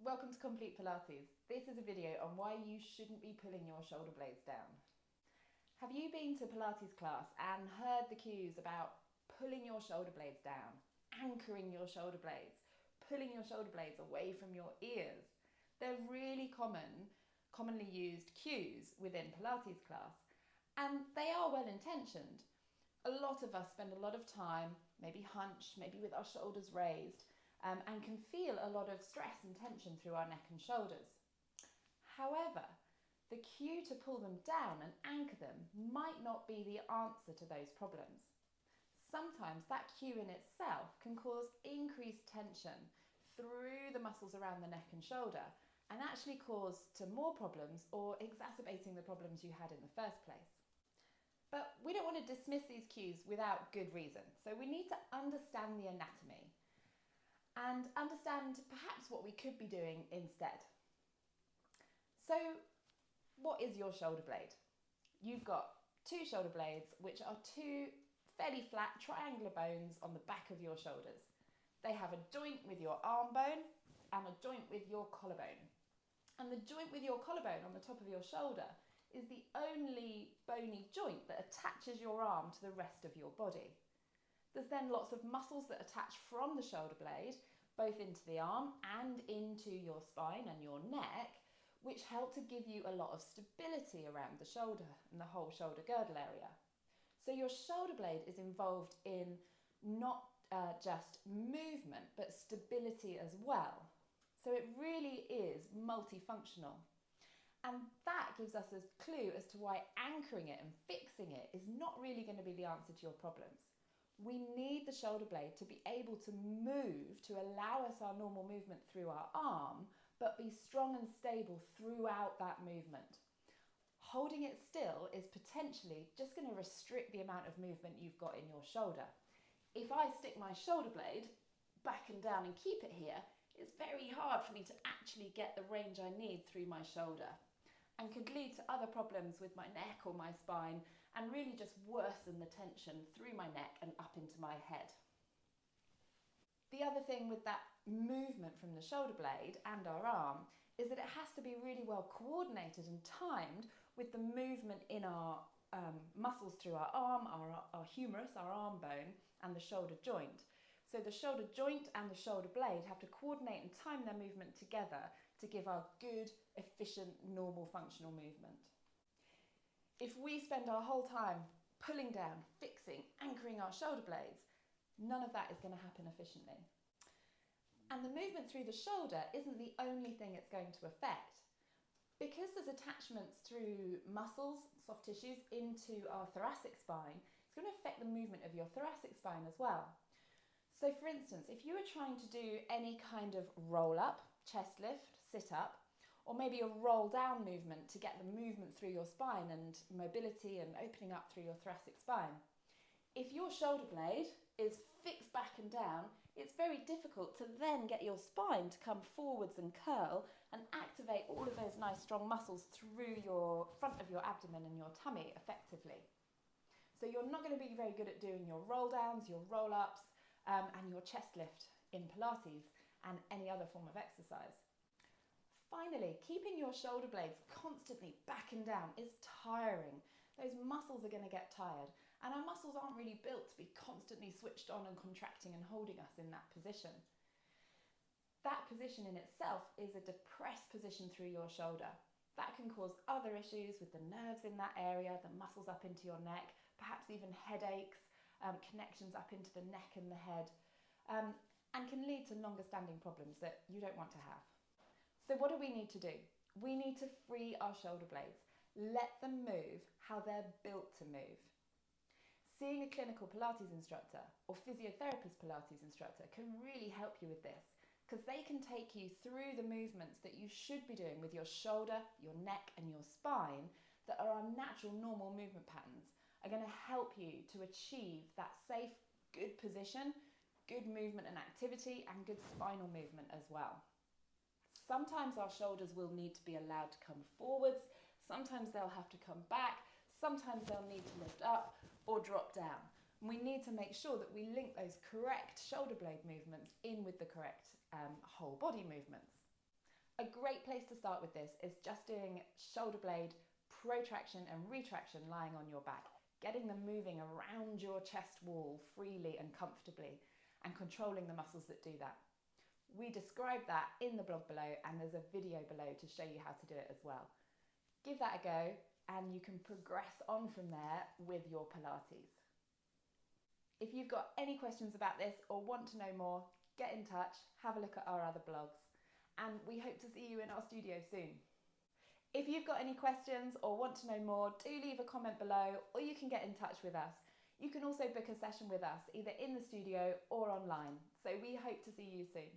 Welcome to Complete Pilates. This is a video on why you shouldn't be pulling your shoulder blades down. Have you been to Pilates class and heard the cues about pulling your shoulder blades down, anchoring your shoulder blades, pulling your shoulder blades away from your ears? They're really commonly used cues within Pilates class, and they are well intentioned. A lot of us spend a lot of time, maybe hunched, maybe with our shoulders raised, and can feel a lot of stress and tension through our neck and shoulders. However, the cue to pull them down and anchor them might not be the answer to those problems. Sometimes that cue in itself can cause increased tension through the muscles around the neck and shoulder and actually cause to more problems or exacerbating the problems you had in the first place. But we don't want to dismiss these cues without good reason, so we need to understand the anatomy and understand perhaps what we could be doing instead. So what is your shoulder blade? You've got two shoulder blades, which are two fairly flat triangular bones on the back of your shoulders. They have a joint with your arm bone and a joint with your collarbone. And the joint with your collarbone on the top of your shoulder is the only bony joint that attaches your arm to the rest of your body. There's then lots of muscles that attach from the shoulder blade, both into the arm and into your spine and your neck, which help to give you a lot of stability around the shoulder and the whole shoulder girdle area. So your shoulder blade is involved in not just movement, but stability as well. So it really is multifunctional. And that gives us a clue as to why anchoring it and fixing it is not really going to be the answer to your problems. We need the shoulder blade to be able to move, to allow us our normal movement through our arm, but be strong and stable throughout that movement. Holding it still is potentially just going to restrict the amount of movement you've got in your shoulder. If I stick my shoulder blade back and down and keep it here, it's very hard for me to actually get the range I need through my shoulder, and could lead to other problems with my neck or my spine and really just worsen the tension through my neck and up into my head. The other thing with that movement from the shoulder blade and our arm is that it has to be really well coordinated and timed with the movement in our muscles through our arm, our humerus, our arm bone, and the shoulder joint. So the shoulder joint and the shoulder blade have to coordinate and time their movement together to give our good, efficient, normal, functional movement. If we spend our whole time pulling down, fixing, anchoring our shoulder blades, none of that is going to happen efficiently. And the movement through the shoulder isn't the only thing it's going to affect. Because there's attachments through muscles, soft tissues, into our thoracic spine, it's going to affect the movement of your thoracic spine as well. So for instance, if you were trying to do any kind of roll up, chest lift, sit up, or maybe a roll down movement to get the movement through your spine and mobility and opening up through your thoracic spine, if your shoulder blade is fixed back and down, it's very difficult to then get your spine to come forwards and curl and activate all of those nice strong muscles through your front of your abdomen and your tummy effectively. So you're not going to be very good at doing your roll downs, your roll ups, and your chest lift in Pilates and any other form of exercise. Finally, keeping your shoulder blades constantly back and down is tiring. Those muscles are going to get tired, and our muscles aren't really built to be constantly switched on and contracting and holding us in that position. That position in itself is a depressed position through your shoulder. That can cause other issues with the nerves in that area, the muscles up into your neck, perhaps even headaches, connections up into the neck and the head, and can lead to longer standing problems that you don't want to have. So what do we need to do? We need to free our shoulder blades. Let them move how they're built to move. Seeing a clinical Pilates instructor or physiotherapist Pilates instructor can really help you with this, because they can take you through the movements that you should be doing with your shoulder, your neck and your spine that are our natural normal movement patterns, are going to help you to achieve that safe, good position, good movement and activity, and good spinal movement as well. Sometimes our shoulders will need to be allowed to come forwards, sometimes they'll have to come back, sometimes they'll need to lift up or drop down. And we need to make sure that we link those correct shoulder blade movements in with the correct whole body movements. A great place to start with this is just doing shoulder blade protraction and retraction lying on your back, getting them moving around your chest wall freely and comfortably and controlling the muscles that do that. We describe that in the blog below, and there's a video below to show you how to do it as well. Give that a go and you can progress on from there with your Pilates. If you've got any questions about this or want to know more, get in touch, have a look at our other blogs, and we hope to see you in our studio soon. If you've got any questions or want to know more, do leave a comment below, or you can get in touch with us. You can also book a session with us, either in the studio or online. So we hope to see you soon.